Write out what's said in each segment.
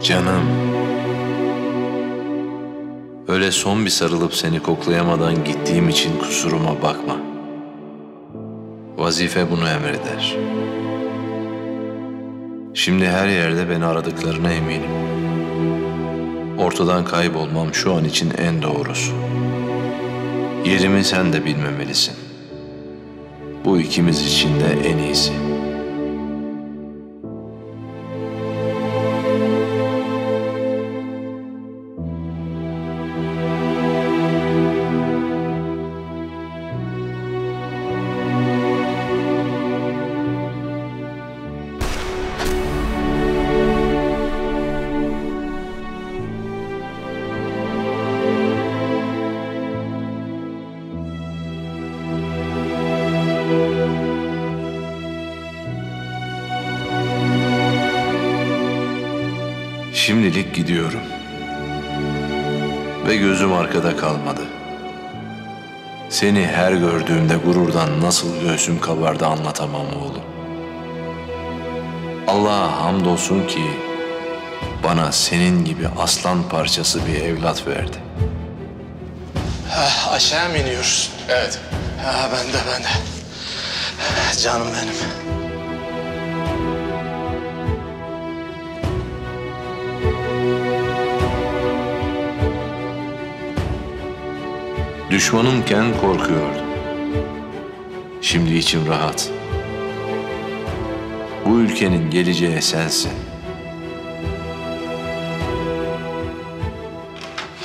Canım. Öyle son bir sarılıp seni koklayamadan gittiğim için kusuruma bakma. Vazife bunu emreder. Şimdi her yerde beni aradıklarına eminim. Ortadan kaybolmam şu an için en doğrusu. Yerimi sen de bilmemelisin. Bu ikimiz için de en iyisi. Şimdilik gidiyorum. Ve gözüm arkada kalmadı. Seni her gördüğümde gururdan nasıl göğsüm kabardı anlatamam oğlum. Allah'a hamdolsun ki bana senin gibi aslan parçası bir evlat verdi. Aşağıya mı iniyoruz? Evet. Ben de. Canım benim. Düşmanımken korkuyordum. Şimdi içim rahat. Bu ülkenin geleceği sensin.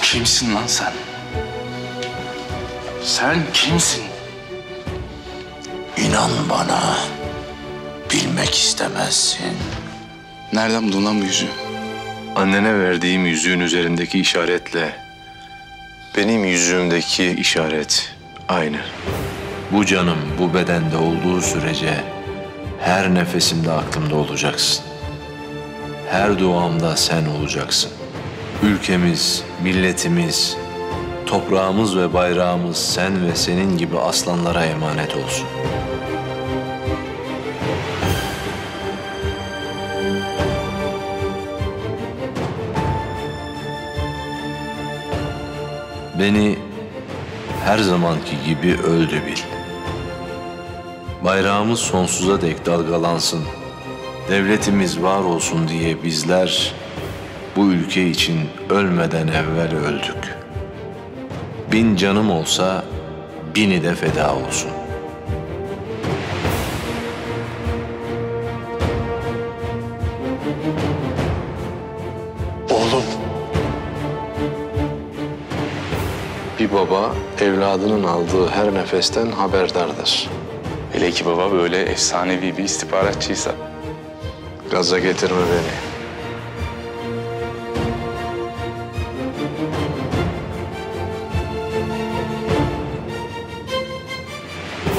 Kimsin lan sen? Sen kimsin? İnan bana. Bilmek istemezsin. Nereden buldun lan bu yüzüğü? Annene verdiğim yüzüğün üzerindeki işaretle benim yüzüğümdeki işaret aynı. Bu canım bu bedende olduğu sürece her nefesimde aklımda olacaksın. Her duamda sen olacaksın. Ülkemiz, milletimiz, toprağımız ve bayrağımız sen ve senin gibi aslanlara emanet olsun. Beni her zamanki gibi öldü bil. Bayrağımız sonsuza dek dalgalansın. Devletimiz var olsun diye bizler bu ülke için ölmeden evvel öldük. 1000 canım olsa 1000'i de feda olsun. Oğlum. Bir baba evladının aldığı her nefesten haberdardır. Hele ki baba böyle efsanevi bir istihbaratçıysa. Gaza getirme beni.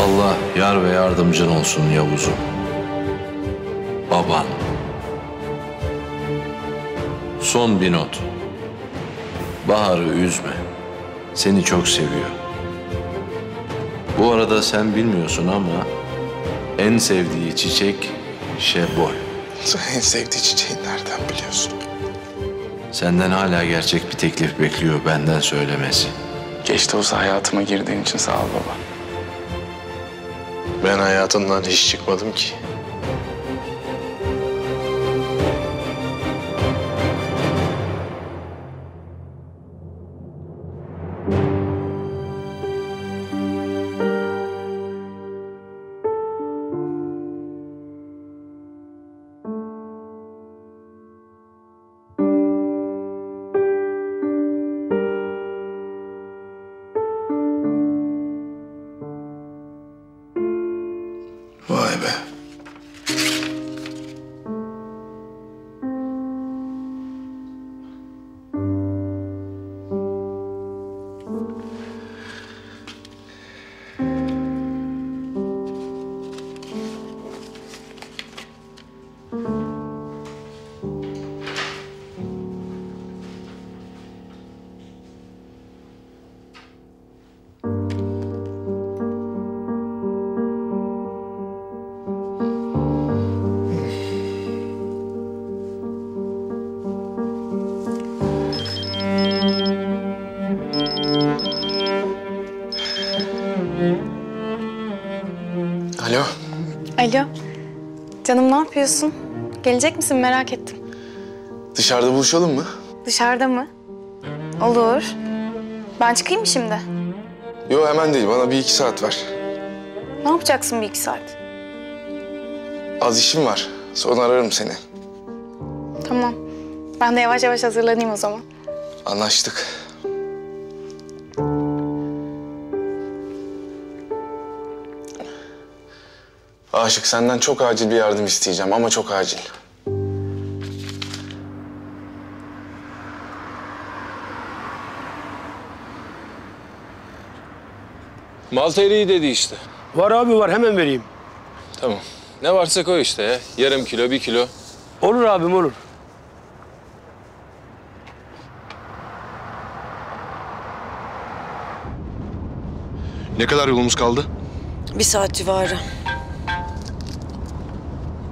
Allah yar ve yardımcın olsun Yavuz'um. Baban. Son bir not. Bahar'ı üzme. Seni çok seviyor. Bu arada sen bilmiyorsun ama en sevdiği çiçek şebboy. Sen en sevdiği çiçeği nereden biliyorsun? Senden hala gerçek bir teklif bekliyor benden söylemesi. Geç de olsa hayatıma girdiğin için sağ ol baba. Ben hayatından hiç çıkmadım ki. Vay be. Alo. Canım ne yapıyorsun? Gelecek misin merak ettim. Dışarıda buluşalım mı? Dışarıda mı? Olur. Ben çıkayım mı şimdi? Yok hemen değil. Bana bir iki saat ver. Ne yapacaksın bir iki saat? Az işim var. Sonra ararım seni. Tamam. Ben de yavaş yavaş hazırlanayım o zaman. Anlaştık. Aşık, senden çok acil bir yardım isteyeceğim ama çok acil. Malta eriği dedi işte. Var abi var, hemen vereyim. Tamam. Ne varsa koy işte ya. Yarım kilo, 1 kilo. Olur abim, olur. Ne kadar yolumuz kaldı? 1 saat civarı.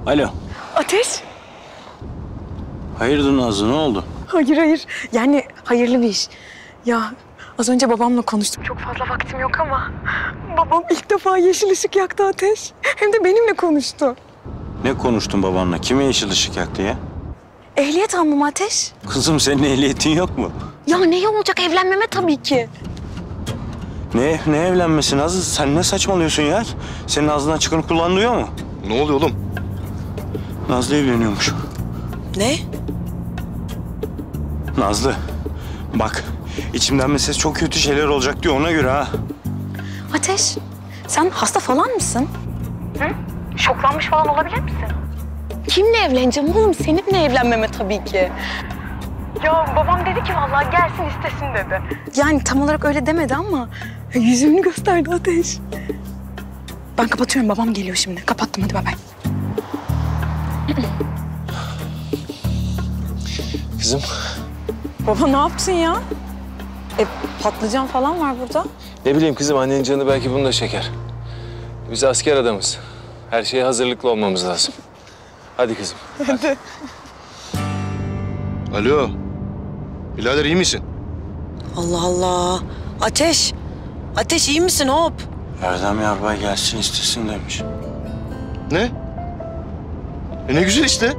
Alo. Ateş? Hayırdır Nazlı, ne oldu? Hayır. Yani hayırlı bir iş. Ya az önce babamla konuştum. Çok fazla vaktim yok ama babam ilk defa yeşil ışık yaktı Ateş. Hem de benimle konuştu. Ne konuştun babanla? Kime yeşil ışık yaktı ya? Ehliyet almam Ateş. Kızım senin ehliyetin yok mu? Ya neye olacak, evlenmeme tabii ki. Ne evlenmesi Nazlı? Sen ne saçmalıyorsun ya? Senin ağzından çıkanı kulağın duyuyor mu? Ne oluyor oğlum? Nazlı evleniyormuş. Ne? Nazlı, bak içimden bir ses çok kötü şeyler olacak diyor, ona göre ha. Ateş, sen hasta falan mısın? Hı? Şoklanmış falan olabilir misin? Kimle evleneceğim oğlum? Seninle evlenmeme tabii ki. Ya babam dedi ki vallahi gelsin istesin dedi. Yani tam olarak öyle demedi ama yüzünü gösterdi Ateş. Ben kapatıyorum, babam geliyor şimdi. Kapattım, hadi bay bay. Kızım. Baba ne yaptın ya? Patlıcan falan var burada. Ne bileyim kızım, annenin canı belki bunu da çeker. Biz asker adamız. Her şeye hazırlıklı olmamız lazım. Hadi kızım. Hadi. Alo. Birader iyi misin? Allah Allah. Ateş. Ateş iyi misin hop? Erdem Yarbay gelsin istesin demiş. Ne? Ne güzel işte.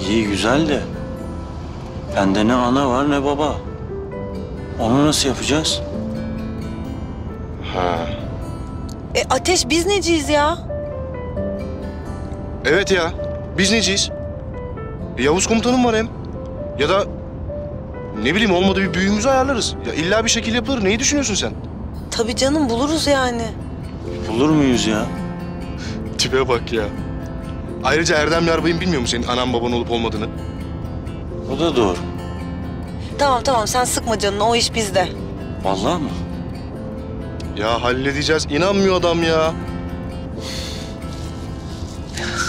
İyi güzel de bende ne ana var ne baba. Onu nasıl yapacağız? Ha. Ateş biz neciyiz ya? Evet ya. Biz neciyiz? Yavuz komutanım var hem. Ya da ne bileyim olmadı bir büyüğümüzü ayarlarız. Ya illa bir şekil yapılır. Neyi düşünüyorsun sen? Tabii canım buluruz yani. Bulur muyuz ya? Tipe bak ya. Ayrıca Erdem Yarbay'ın bilmiyor mu senin anan baban olup olmadığını? O da doğru. Tamam sen sıkma canını, o iş bizde. Vallahi mı? Ya halledeceğiz. İnanmıyor adam ya.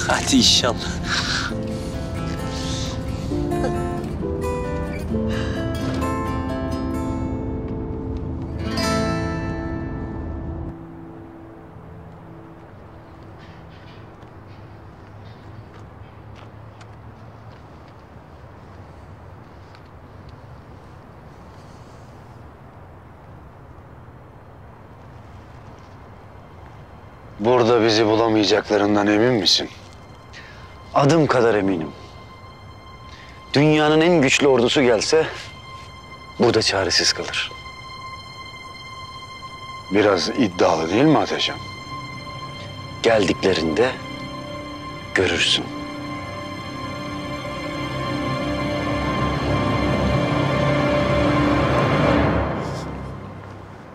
Hadi inşallah. Burada bizi bulamayacaklarından emin misin? Adım kadar eminim. Dünyanın en güçlü ordusu gelse burada çaresiz kalır. Biraz iddialı değil mi Ateşem? Geldiklerinde görürsün.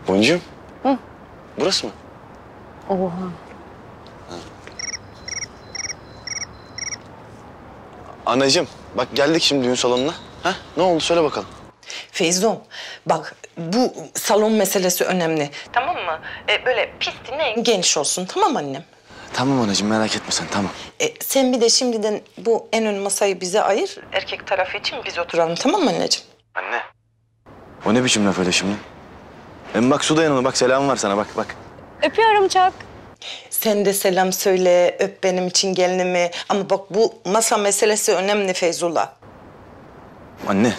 Boncuğum. Hı? Burası mı? Oha. Anacığım bak geldik şimdi düğün salonuna. Ha? Ne oldu söyle bakalım. Feyzo, bak bu salon meselesi önemli. Tamam mı? Böyle pistin en geniş olsun. Tamam annem? Tamam anacığım merak etme sen tamam. Sen bir de şimdiden bu en ön masayı bize ayır. Erkek tarafı için biz oturalım. Tamam mı anneciğim? Anne. O ne biçim laf öyle şimdi? Hem bak su da yanıma bak selam var sana bak. Öpüyorum çok. Sen de selam söyle, öp benim için gelinimi. Ama bak bu masa meselesi önemli Feyzullah. Anne.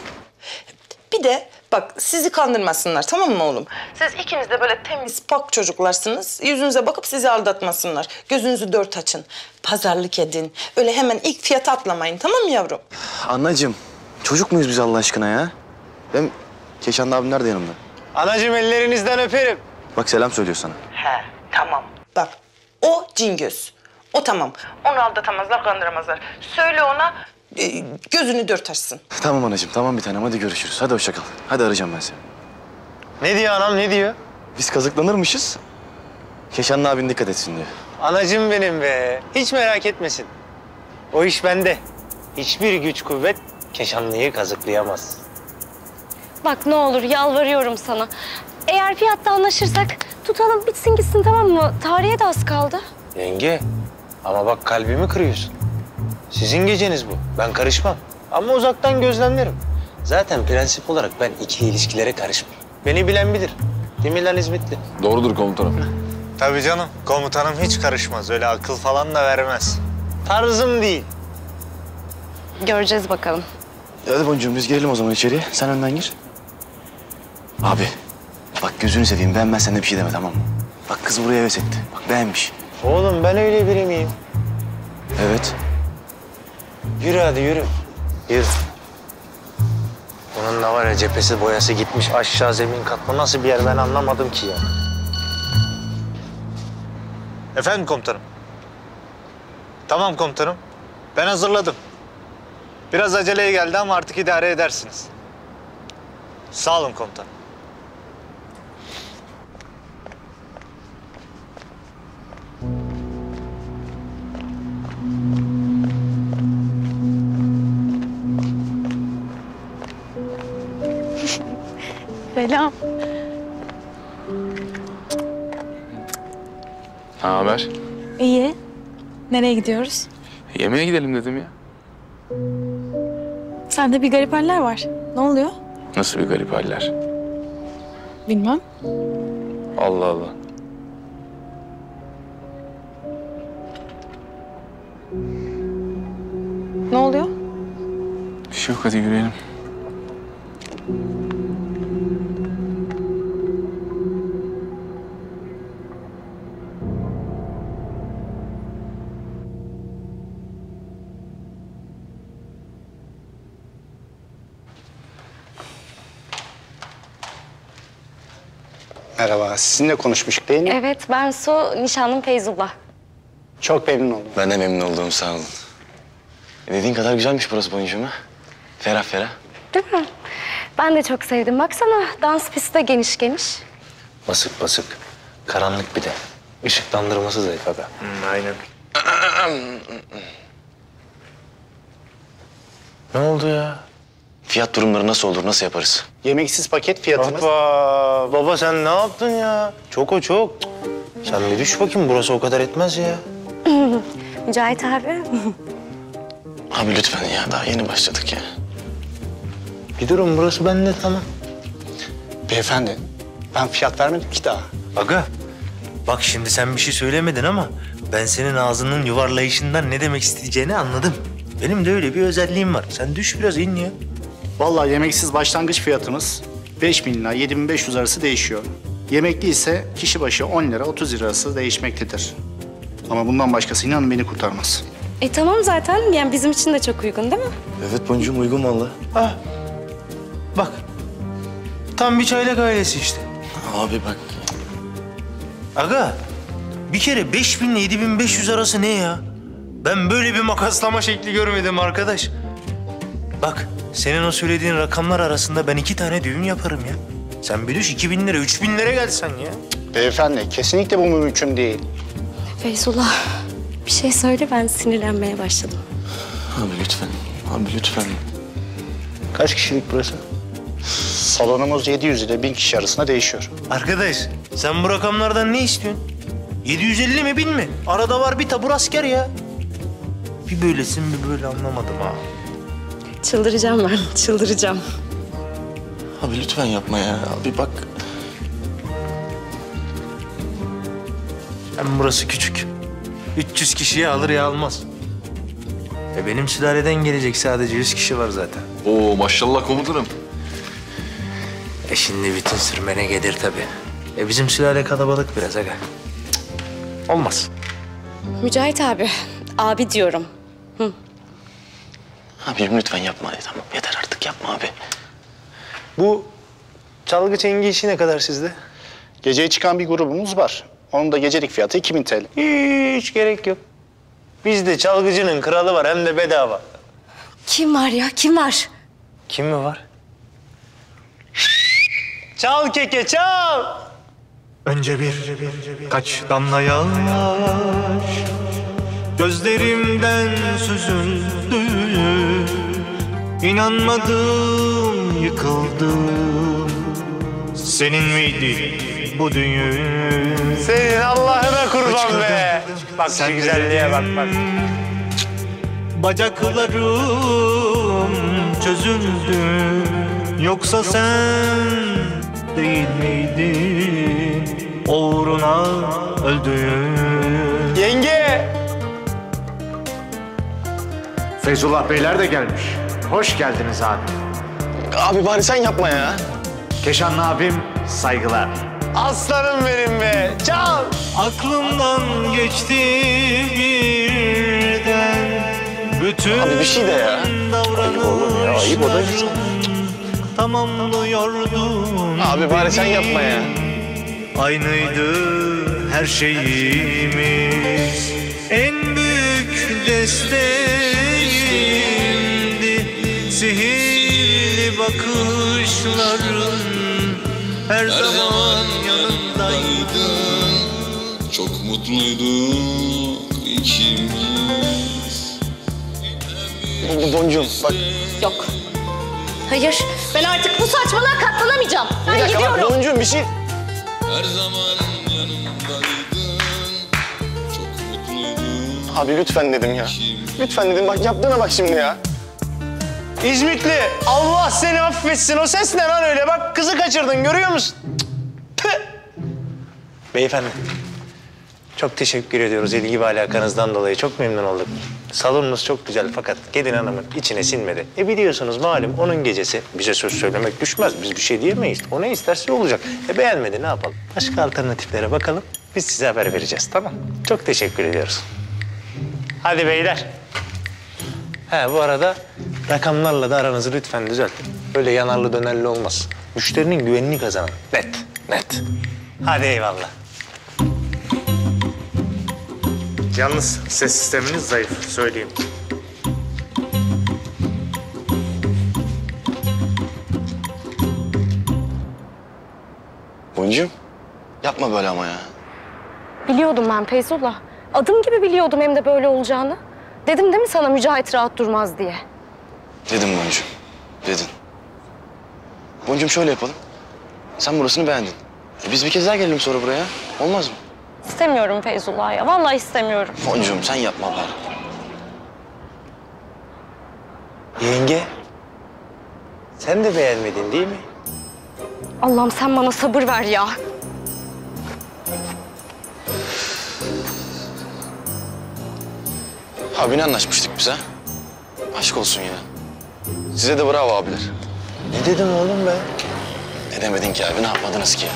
Bir de Bak sizi kandırmasınlar tamam mı oğlum? Siz ikiniz de böyle temiz pak çocuklarsınız. Yüzünüze bakıp sizi aldatmasınlar. Gözünüzü dört açın. Pazarlık edin. Öyle hemen ilk fiyata atlamayın tamam mı yavrum? Anacığım, çocuk muyuz biz Allah aşkına ya? Hem Keşan abim nerede yanımda? Anacığım ellerinizden öperim. Bak selam söylüyor sana. He tamam. Bak o cingöz. O tamam. Onu aldatamazlar, kandıramazlar. Söyle ona gözünü dört açsın. Tamam anacığım, tamam bir tanem. Hadi görüşürüz. Hadi hoşça kal. Hadi arayacağım ben seni. Ne diyor anam, ne diyor? Biz kazıklanırmışız. Keşan abin dikkat etsin diyor. Anacığım benim be. Hiç merak etmesin. O iş bende. Hiçbir güç kuvvet Keşanlı'yı kazıklayamaz. Bak ne olur yalvarıyorum sana. Eğer fiyatta anlaşırsak tutalım bitsin gitsin tamam mı? Tarihe de az kaldı. Yenge, ama bak kalbimi kırıyorsun. Sizin geceniz bu. Ben karışmam. Ama uzaktan gözlemlerim. Zaten prensip olarak ben ikili ilişkilere karışmam. Beni bilen bilir. Değil mi lan İzmitli? Doğrudur komutanım. Tabii canım. Komutanım hiç karışmaz. Öyle akıl falan da vermez. Tarzım değil. Göreceğiz bakalım. Hadi boncuğum biz girelim o zaman içeriye. Sen önden gir. Abi bak gözünü seveyim beğenmez sen de bir şey deme tamam mı? Bak kız buraya heves etti. Bak beğenmiş. Oğlum ben öyle biri miyim? Evet. Yürü hadi yürü. Yürü. Bunun da var ya cephesi boyası gitmiş aşağı zemin katma nasıl bir yer ben anlamadım ki ya. Efendim komutanım. Tamam komutanım. Ben hazırladım. Biraz aceleye geldi ama artık idare edersiniz. Sağ olun komutanım. Selam. Ne haber? İyi. Nereye gidiyoruz? Yemeğe gidelim dedim ya. Sende bir garip haller var. Ne oluyor? Nasıl bir garip haller? Bilmem. Allah Allah. Ne oluyor? Bir şey yok hadi yürüyelim. Merhaba, sizinle konuşmuştuk değil mi? Evet ben Su, nişanlım Feyzullah. Çok memnun oldum. Ben de memnun oldum sağ olun. Dediğin kadar güzelmiş burası boncuğum ha. Ferah ferah. Değil mi? Ben de çok sevdim. Baksana dans pisti de geniş geniş. Basık basık. Karanlık bir de. Işıklandırması zayıf aga. Aynen. Ne oldu ya? Fiyat durumları nasıl olur, nasıl yaparız? Yemeksiz paket fiyatımız. Baba, baba sen ne yaptın ya? Çok o çok. Sen bir düş bakayım burası o kadar etmez ya. Mücahit abi. Abi lütfen ya, daha yeni başladık ya. Bir durun burası bende tamam. Beyefendi, ben fiyat vermedim ki daha. Aga, bak şimdi sen bir şey söylemedin ama ben senin ağzının yuvarlayışından ne demek isteyeceğini anladım. Benim de öyle bir özelliğim var. Sen düş biraz in ya. Vallahi yemeksiz başlangıç fiyatımız 5.000 ila 7.500 arası değişiyor. Yemekli ise kişi başı 10 lira 30 lira arası değişmektedir. Ama bundan başkası inanın beni kurtarmaz. Tamam zaten yani bizim için de çok uygun değil mi? Evet boncuğum uygun vallahi. Ah, bak. Tam bir çaylak ailesi işte. Abi bak. Aga, bir kere 5.000 ile 7.500 arası ne ya? Ben böyle bir makaslama şekli görmedim arkadaş. Bak, senin o söylediğin rakamlar arasında ben 2 tane düğün yaparım ya. Sen bir düş 2.000 lira, 3.000 lira gelsen ya. Beyefendi, kesinlikle bu mümkün değil. Feyzullah bir şey söyle ben sinirlenmeye başladım. Abi lütfen, abi lütfen. Kaç kişilik burası? Salonumuz 700 ile 1000 kişi arasında değişiyor. Arkadaş, sen bu rakamlardan ne istiyorsun? 750 mi 1000 mi? Arada var bir tabur asker ya. Bir böylesin bir böyle anlamadım ha. Çıldıracağım ben, çıldıracağım. Abi lütfen yapma ya. Abi bak. Hem burası küçük. 300 kişiyi alır ya almaz. Benim sülaleden gelecek sadece 100 kişi var zaten. Oo maşallah komutanım. Şimdi bütün sürmene gelir tabii. Bizim sülale kalabalık biraz aga. Olmaz. Mücahit abi. Abi diyorum. Abicim lütfen yapma hadi tamam. Yeter artık yapma abi. Bu çalgı çengi işi ne kadar sizde? Geceye çıkan bir grubumuz var. Onun da gecelik fiyatı 2000 TL. Hiç gerek yok. Bizde çalgıcının kralı var hem de bedava. Kim var ya? Kim var? Kim mi var? Çal keke çal. Önce kaç damla yaş gözlerimden süzüldü. İnanmadım, yıkıldım. Senin miydi bu düğün? Senin Allah'ına kurban be. Bak şu güzelliğe bak bak. Bacaklarım çözüldü. Yoksa sen değil miydin uğruna öldüğün? Yenge! Feyzullah Beyler de gelmiş. Hoş geldiniz abi. Abi bari sen yapma ya. Keşanlı abim saygılar. Aslanım benim be. Çal! Aklımdan geçti birden bütün Abi bir şey de ya. Ayıp oğlum ya, ayıp o da tamamlıyordun. Abi bari sen yapma ya. Aynıydı her şeyimiz. En büyük desteğimdi sihirli bakışların. Her zaman yanındaydın. Çok mutluyduk ikimiz. Boncuğum bak. Yok. Hayır. Ben artık bu saçmalığa katlanamayacağım. Ben Bir dakika gidiyorum. bak boncuğum bir şey. Her zaman yanımdaydın. Çok mutluyduk. Abi lütfen dedim ya. Lütfen dedim bak yaptığına bak şimdi ya. İzmitli, Allah seni affetsin. O ses ne lan öyle? Bak kızı kaçırdın, görüyor musun? Tüh! Beyefendi, çok teşekkür ediyoruz ilgi ve alakanızdan dolayı. Çok memnun olduk. Salonunuz çok güzel fakat gelin hanımın içine sinmedi. Biliyorsunuz malum onun gecesi. Bize söz söylemek düşmez. Biz bir şey diyemeyiz. O ne isterse olacak. Beğenmedi ne yapalım? Başka alternatiflere bakalım. Biz size haber vereceğiz, tamam? Çok teşekkür ediyoruz. Hadi beyler. Bu arada rakamlarla da aranızı lütfen düzeltin. Böyle yanarlı dönerli olmaz. Müşterinin güvenini kazanın. Net, net. Hadi eyvallah. Yalnız ses sisteminiz zayıf, söyleyeyim. Boncuğum yapma böyle ama ya. Biliyordum ben Feyzullah. Adım gibi biliyordum hem de böyle olacağını. Dedim değil mi sana Mücahit rahat durmaz diye? Dedim Boncuğum, dedin. Boncuğum şöyle yapalım. Sen burasını beğendin. Biz bir kez daha gelelim sonra buraya. Olmaz mı? İstemiyorum Feyzullah ya. Vallahi istemiyorum. Boncuğum sen yapma bari. Yenge, sen de beğenmedin değil mi? Allah'ım sen bana sabır ver ya. Abi ne anlaşmıştık biz ha? Aşk olsun ya. Size de bravo abiler. Ne dedim oğlum ben? Ne demedin ki abi, ne yapmadınız ki ya?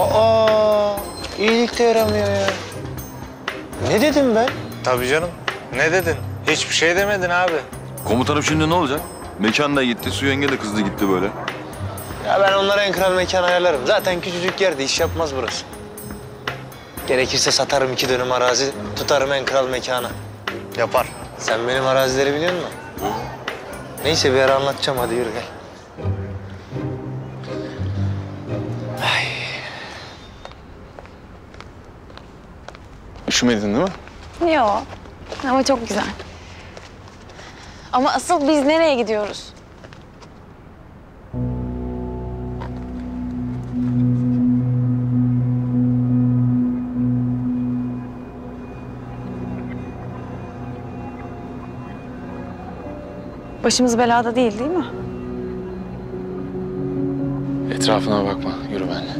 Aa, iyilik de yaramıyor ya. Ne dedim ben? Tabii canım. Ne dedin? Hiçbir şey demedin abi. Komutanım şimdi ne olacak? Mekan da gitti, su yenge de kızdı gitti böyle. Ya ben onlara en kral mekan ayarlarım. Zaten küçücük yerde iş yapmaz burası. Gerekirse satarım 2 dönüm arazi, tutarım en kral mekanı. Yapar. Sen benim arazileri biliyor musun? Neyse bir ara anlatacağım, hadi yürü gel. Üşümedin değil mi? Yok. Ama çok güzel. Ama asıl biz nereye gidiyoruz? Başımız belada değil mi? Etrafına bakma, yürü benimle.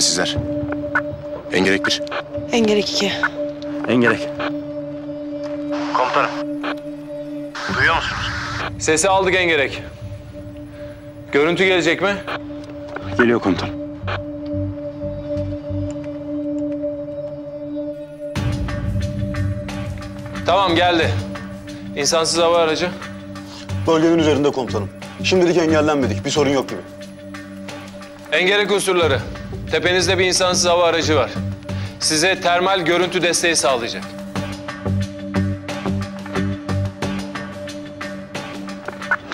Telsizler. Engerek 1. Engerek 2. Engerek. Komutanım. Duyuyor musunuz? Sesi aldık Engerek. Görüntü gelecek mi? Geliyor komutan. Tamam geldi. İnsansız hava aracı. Bölgenin üzerinde komutanım. Şimdilik engellenmedik. Bir sorun yok gibi. Engerek unsurları. Tepenizde bir insansız hava aracı var. Size termal görüntü desteği sağlayacak.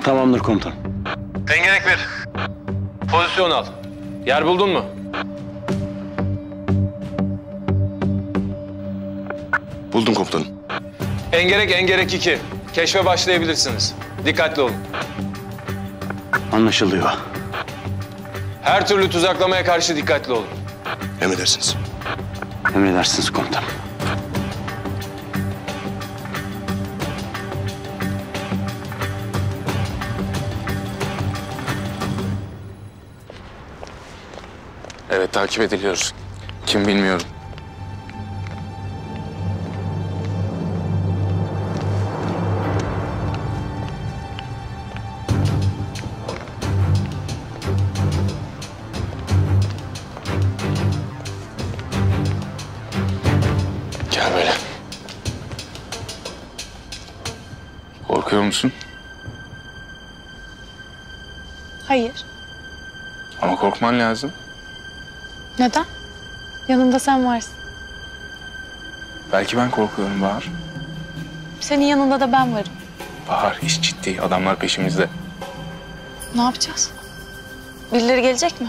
Tamamdır komutanım. Engerek 1. Pozisyon al. Yer buldun mu? Buldum komutanım. Engerek 2. Keşfe başlayabilirsiniz. Dikkatli olun. Anlaşılıyor. Her türlü tuzaklamaya karşı dikkatli olun. Emredersiniz. Emredersiniz komutanım. Evet, takip ediliyoruz. Kim bilmiyorum. Gel böyle. Korkuyor musun? Hayır. Ama korkman lazım. Neden? Yanımda sen varsın. Belki ben korkuyorum Bahar. Senin yanında da ben varım. Bahar, iş ciddi. Adamlar peşimizde. Ne yapacağız? Birileri gelecek mi?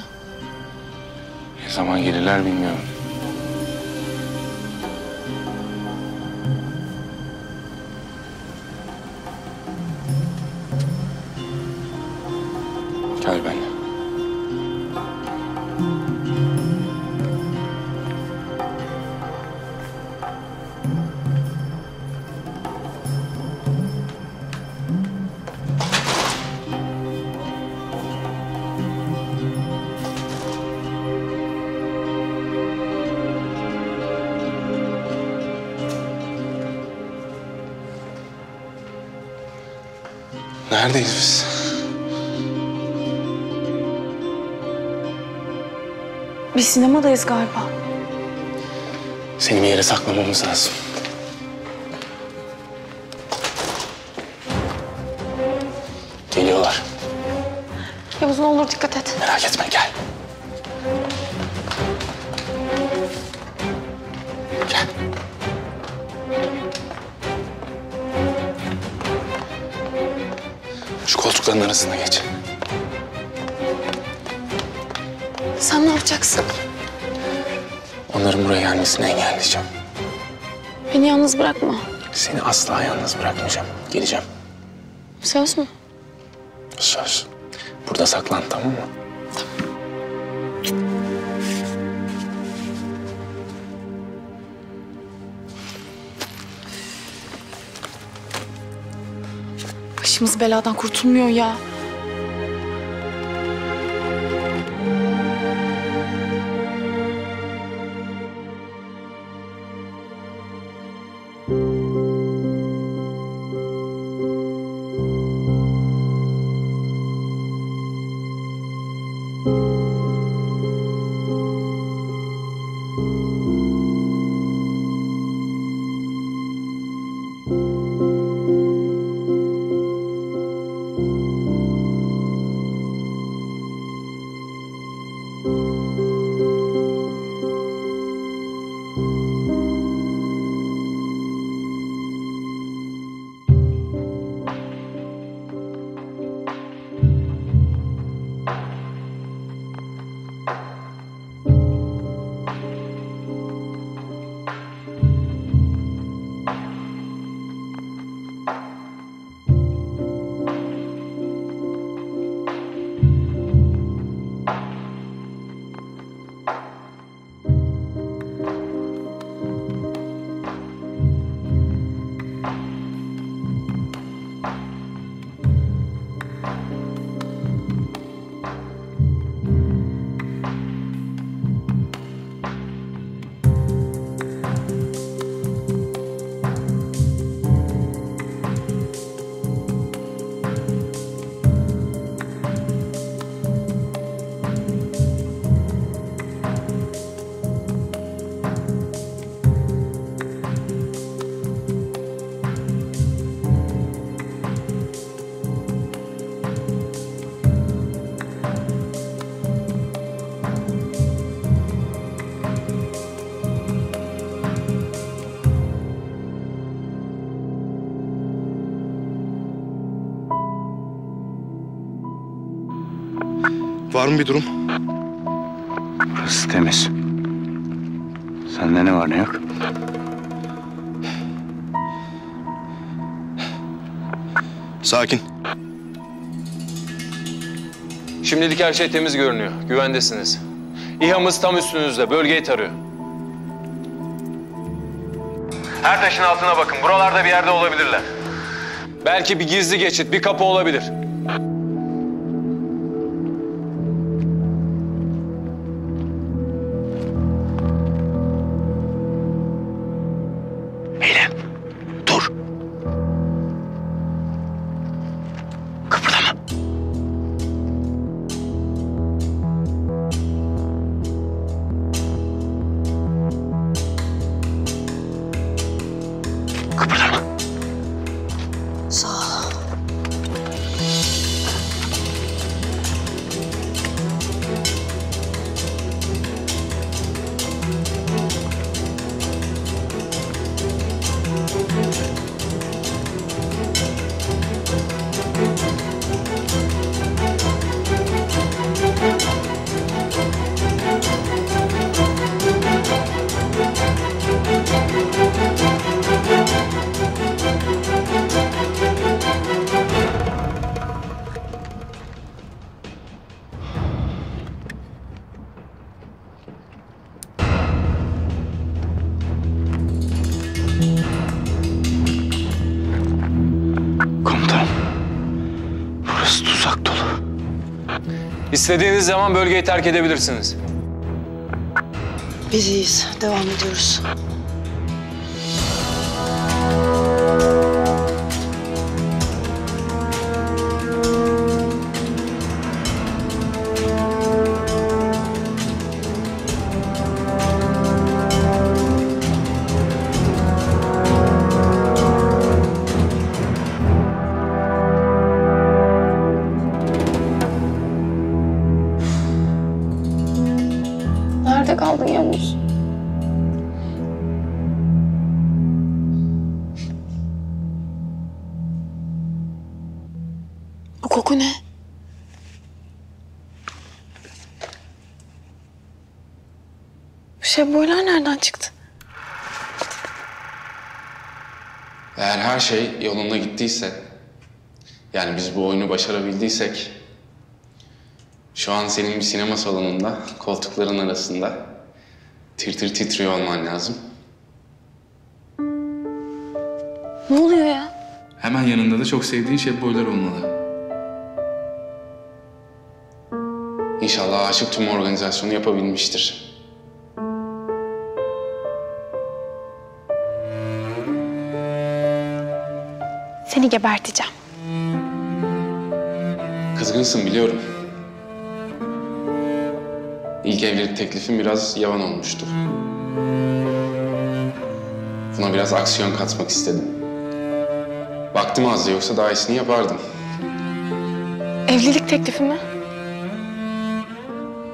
Ne zaman gelirler bilmiyorum. Gel benimle. Neredeyiz biz? Biz sinemadayız galiba. Seni bir yere saklamamız lazım. Geliyorlar. Yavuz ne olur dikkat et. Merak etme, gel. Gel. Şu koltukların arasına geç. Sen ne yapacaksın? Onların buraya gelmesini engelleyeceğim. Beni yalnız bırakma. Seni asla yalnız bırakmayacağım. Geleceğim. Söz mü? Söz. Burada saklan, tamam mı? Başımız beladan kurtulmuyor ya. Var mı bir durum? Burası temiz. Sende ne var ne yok? Sakin. Şimdilik her şey temiz görünüyor. Güvendesiniz. İHA'mız tam üstünüzde. Bölgeyi tarıyor. Her taşın altına bakın. Buralarda bir yerde olabilirler. Belki bir gizli geçit, bir kapı olabilir. Sağ ol. Komutanım. Burası tuzak dolu. İstediğiniz zaman bölgeyi terk edebilirsiniz. Biz iyiyiz. Devam ediyoruz. Nerede kaldın Yavuz? Bu koku ne? Bu şeboylar nereden çıktı? Eğer her şey yolunda gittiyse, yani biz bu oyunu başarabildiysek, şu an senin bir sinema salonunda, koltukların arasında tir tir titriyor olman lazım. Ne oluyor ya? Hemen yanında da çok sevdiğin şef-boylar olmalı. İnşallah Aşık tüm organizasyonu yapabilmiştir. Seni geberteceğim. Kızgınsın biliyorum. İlk evlilik teklifim biraz yavan olmuştu. Buna biraz aksiyon katmak istedim. Vaktim azdı, yoksa daha iyisini yapardım. Evlilik teklifi mi?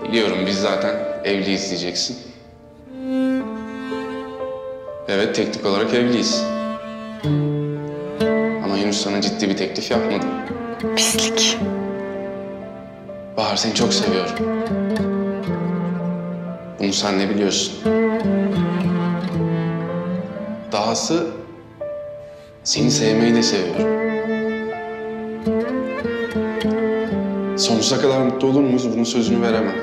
Biliyorum, biz zaten evliyiz diyeceksin. Evet, teknik olarak evliyiz. Ama henüz sana ciddi bir teklif yapmadım. Pislik. Bahar, seni çok seviyorum. Bunu sen de biliyorsun. Dahası seni sevmeyi de seviyorum. Sonsuza kadar mutlu olur muyuz? Bunun sözünü veremem.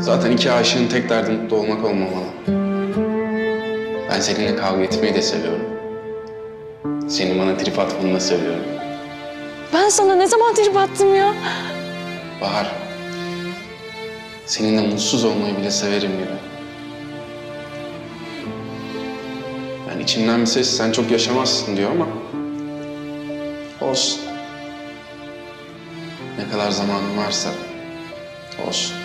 Zaten iki aşığın tek derdi mutlu olmak olmamalı. Ben seninle kavga etmeyi de seviyorum. Senin bana trip atmanı da seviyorum. Ben sana ne zaman trip attım ya? Bahar, seninle mutsuz olmayı bile severim gibi. Yani içimden bir ses sen çok yaşamazsın diyor ama olsun. Ne kadar zamanım varsa olsun.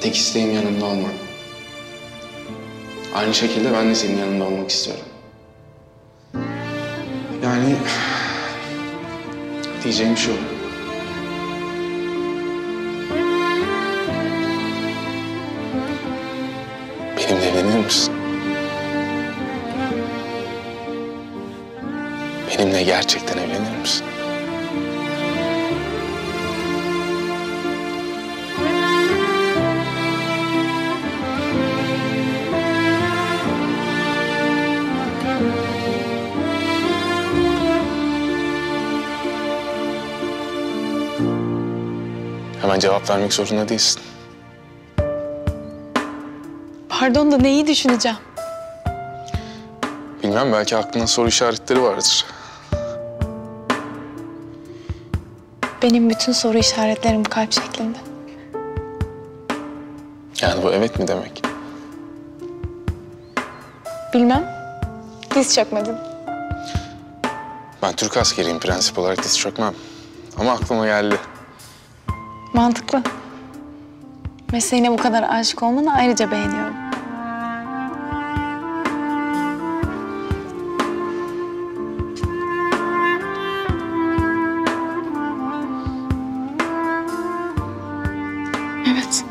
Tek isteğim yanımda olman. Aynı şekilde ben de senin yanında olmak istiyorum. Yani diyeceğim şu. Benimle evlenir misin? Benimle gerçekten evlenir misin? cevap vermek zorunda değilsin. Pardon da neyi düşüneceğim? Bilmem, belki aklına soru işaretleri vardır. Benim bütün soru işaretlerim kalp şeklinde. Yani bu evet mi demek? Bilmem. Diz çökmedin. Ben Türk askeriyim, prensip olarak diz çökmem. Ama aklıma geldi. Mantıklı. Mesleğine bu kadar aşık olmanı ayrıca beğeniyorum. Evet.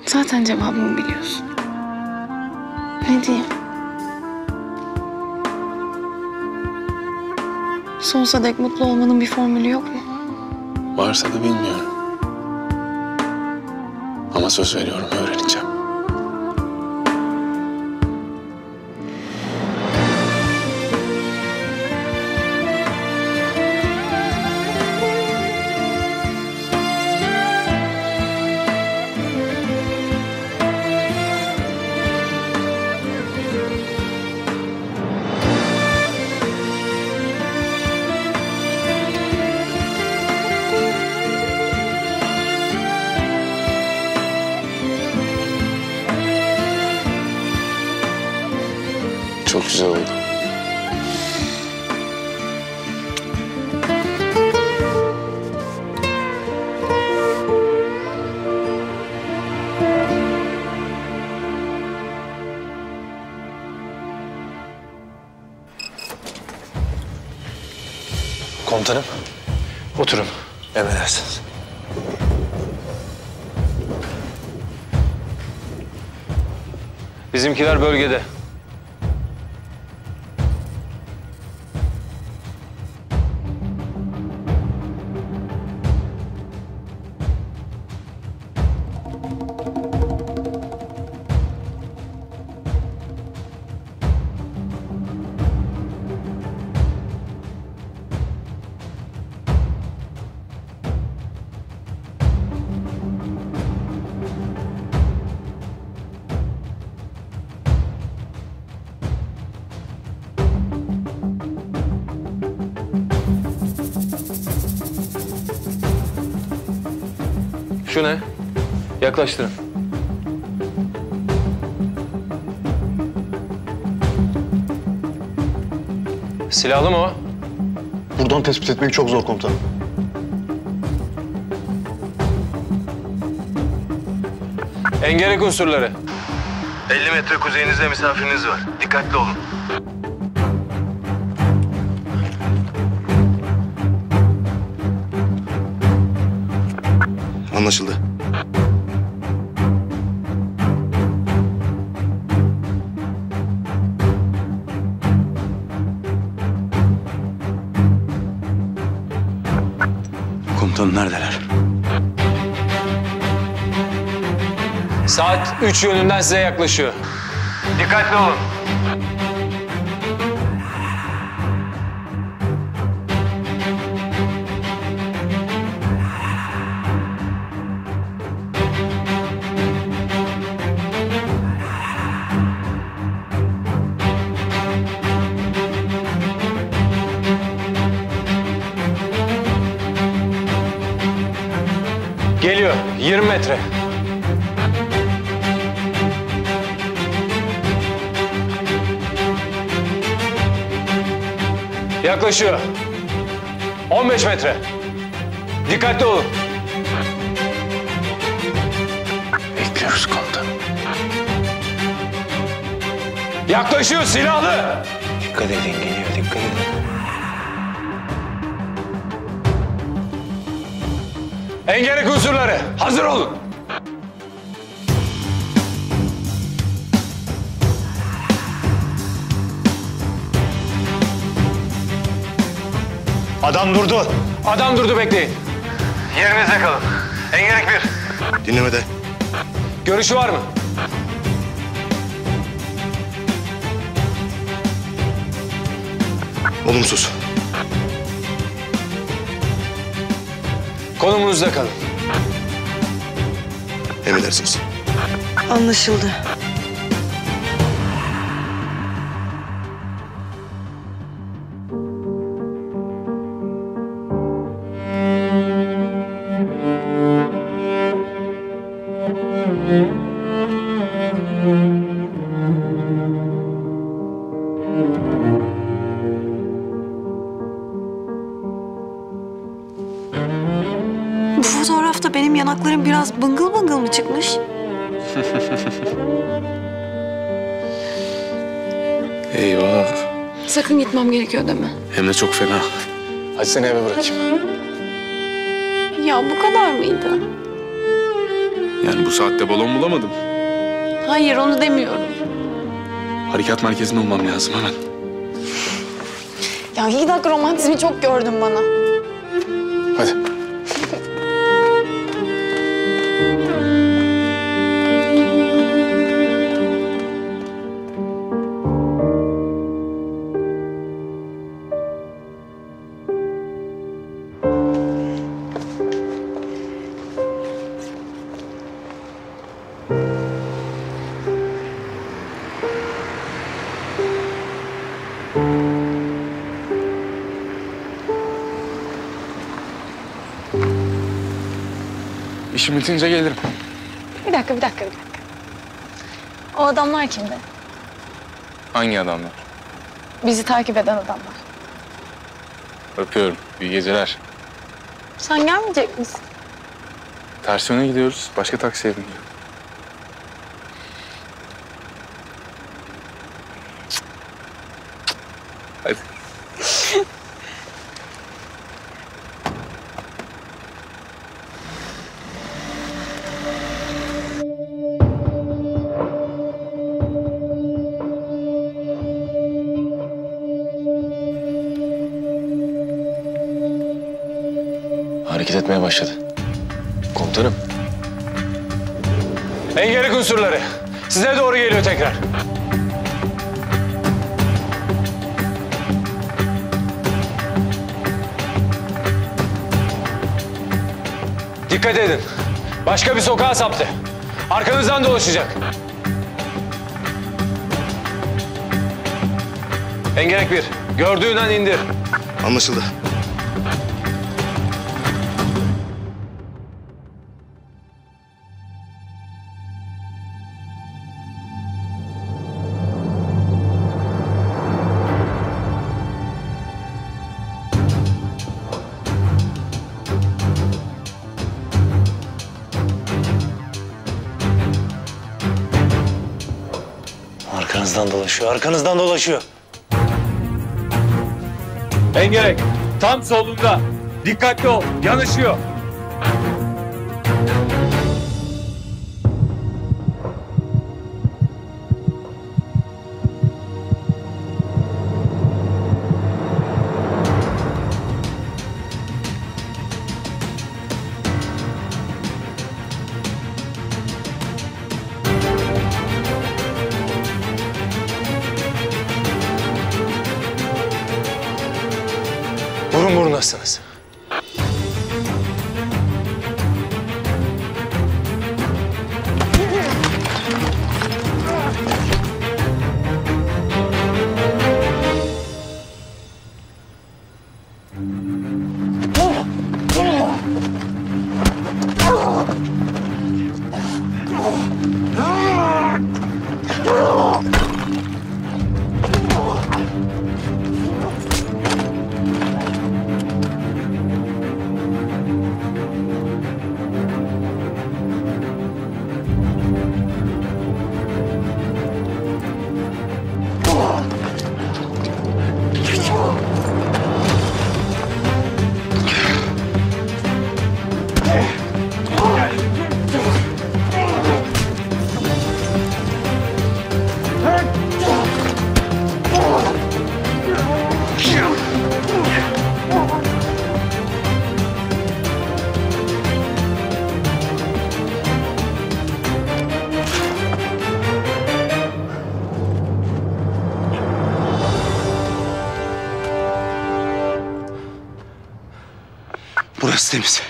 Zaten cevabımı biliyorsun. Ne diyeyim? Sonsuza dek mutlu olmanın bir formülü yok mu? Varsa da bilmiyorum. Ama söz veriyorum, öğreneceğim. Çok güzel oldu. Komutanım. Oturun. Emredersiniz. Bizimkiler bölgede. Şu ne? Yaklaştırın. Silahlı mı o? Buradan tespit etmek çok zor komutanım. Engerek unsurları. 50 metre kuzeyinizde misafiriniz var. Dikkatli olun. Anlaşıldı. Komutanım neredeler? Saat 3 yönünden size yaklaşıyor. Dikkatli olun. Geliyor. 20 metre. Yaklaşıyor. 15 metre. Dikkatli olun. Bekliyoruz komutanım. Yaklaşıyor, silahlı. Dikkat edin, geliyor, dikkat edin. Engerek unsurları, hazır olun. Adam durdu. Adam durdu, bekleyin. Yerinize kalın. Engerek 1. Dinlemede. Görüşü var mı? Olumsuz. Konumunuzda kalın. Emredersiniz. Anlaşıldı. Bu fotoğrafta benim yanaklarım biraz bıngıl bıngıl mı çıkmış? Eyvah. Sakın gitmem gerekiyor deme. Hem de çok fena. Hadi seni eve bırakayım. Ya bu kadar mıydı? Yani bu saatte balon bulamadım. Hayır onu demiyorum. Harekat merkezinde olmam lazım hemen. Ya 2 dakika romantizmi çok gördün bana. Hadi. İşim bitince gelirim. Bir dakika. O adamlar kimdi? Hangi adamlar? Bizi takip eden adamlar. Öpüyorum. İyi geceler. Sen gelmeyecek misin? Ters yöne gidiyoruz. Başka taksiye biniyor. Hadi. Hareket etmeye başladı. Komutanım. Engerek unsurları. Size doğru geliyor tekrar. Dikkat edin. Başka bir sokağa saptı. Arkanızdan dolaşacak. Engerek 1. Gördüğün an indir. Anlaşıldı. Arkanızdan dolaşıyor. Engerek. Tam solunda. Dikkatli ol. Yanaşıyor. Burun burunasınız. Burası temiz.